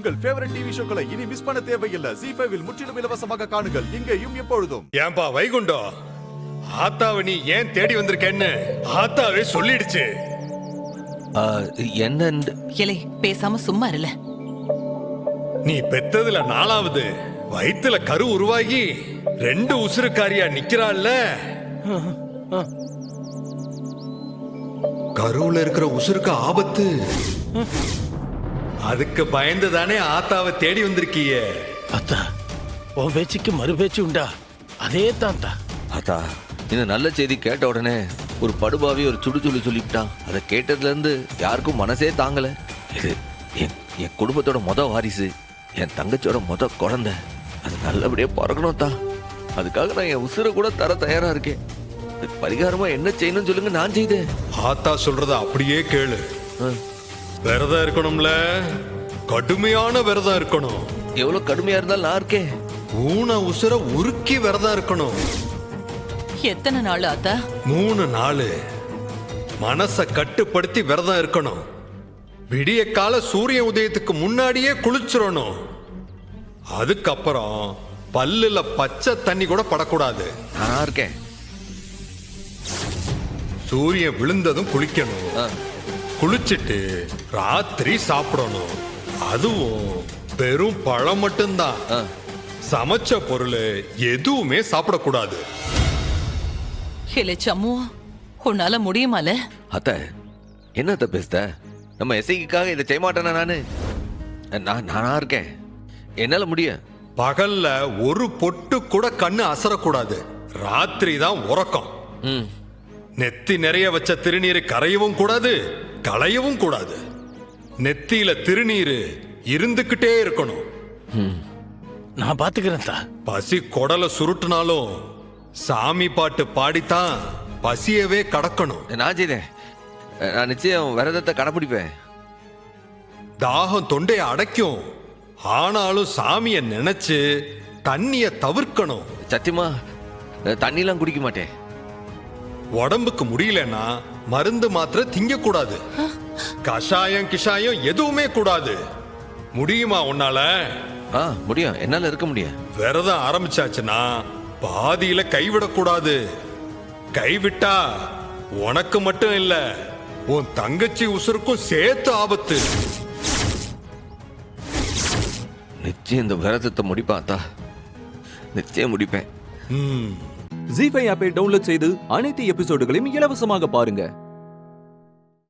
உங்கள் favourite TV ஷோக்களை இனி miss பண்ண தேவையில்லை. ZEE5 இல் முற்றிலும் இலவசமாக காணுங்கள். இங்கேயும் எப்பொழுதும். ஏன்பா வைகுண்டம், ஆத்தாவை நீ ஏன் தேடி வந்திருக்கேன்னு ஆத்தாவே சொல்லிடுச்சு. என்ன இலை பேசாம சும்மா இருல. நீ பெத்ததுல 4வது, வயித்துல கரு உருவாகி 2 உசுருக்காரியா நிக்கிறாள்ல. கருவுல இருக்கிற உசுருக்கு ஆபத்து. அதுக்கு பயந்துதானே ஆத்தாவை தேடி வந்திருக்கீங்க. அத்தா, உன் பேச்சுக்கு மறு பேச்சு உண்டா? அதே தான்டா. அத்தா, இந்த நல்ல செய்தி கேட்ட உடனே ஒரு படுபாவி ஒரு சுடுச்சுள்ளி சொல்லிவிட்டான். அதை கேட்டதுல இருந்து யாருக்கும் மனசே தாங்கல. இது என் குடும்பத்தோட வாரிசு, என் தங்கச்சியோட குழந்தை. அது நல்லபடியா பிறக்கணும் தான். அதுக்காக நான் என் உசுரை கூட தர தயாரா இருக்கேன். பரிகாரமா என்ன செய்யணும்னு சொல்லுங்க, நான் செய்தேன். ஆத்தா சொல்றத அப்படியே கேளு. விரதம் இருக்கணும்ல, கடுமையான விரதம் இருக்கணும். எவ்வளவு கடுமையா இருந்தாலும் நான் இருக்கேன். ஊன உசுர உருக்கி விரதம் இருக்கணும். எத்தனை நாள் ஆத்தா? 3 நாள். மனச கட்டுப்படுத்தி விரதம் இருக்கணும். விடிய கால சூரிய உதயத்துக்கு முன்னாடியே குளிச்சிடணும். அதுக்கப்புறம் பல்லுல பச்சை தண்ணி கூட படக்கூடாது. நான் இருக்கேன். சூரியன் விழுந்ததும் குளிக்கணும். குளிச்சுட்டு ராத்திரி சாப்பிடணும். அதுவும் வெறும் பழம் மட்டும்தான். சமைச்ச பொருள் எதுவுமே சாப்பிடக்கூடாது. இலை சம்மு, உன்னால முடியுமால? அத்த, என்னத்த பேசுத? நம்ம எஸ்ஐக்காக இதை செய்ய மாட்டேனா? நானா இருக்கேன், என்னால முடியும். பகல்ல ஒரு பொட்டு கூட கண்ணு அசரக்கூடாது. ராத்திரி தான் உறக்கம். நெத்தி நிறைய வச்ச திருநீர் கரையவும் கூடாது, களையவும் கூடாது. நெத்தியில திருநீர் இருந்துகிட்டே இருக்கணும். நான் பாத்துக்கிறேன். பசி கொடல சுருட்டுனாலும் சாமி பாட்டு பாடித்தான் பசியவே கடக்கணும். நான் செய்தேன். நான் நிச்சயம் விரதத்தை கடைப்பிடிப்பேன். தாகம் தொண்டையை அடைக்கும். ஆனாலும் சாமிய நினைச்சு தண்ணிய தவிர்க்கணும். சத்தியமா தண்ணிலாம் குடிக்க மாட்டேன். உடம்புக்கு முடியலன்னா மருந்து மாத்திரை திங்க கூடாது. கஷாயம் கிஷாயம் எதுவுமே கூடாது. முடியுமா உன்னால? முடியும், என்னால இருக்க முடியும். விரதம் ஆரம்பிச்சாச்சுன்னா பாதியில கைவிடக்கூடாது. கைவிட்டா உனக்கு மட்டும் இல்ல, உன் தங்கச்சி உசுருக்கும் சேர்த்து ஆபத்து. நிச்சயம் இந்த விரதத்தை முடிப்பாத்தா, நிச்சயம் முடிப்பேன். ZEE5 ஆப்பை டவுன்லோட் செய்து அனைத்து எபிசோடுகளையும் இலவசமாக பாருங்க.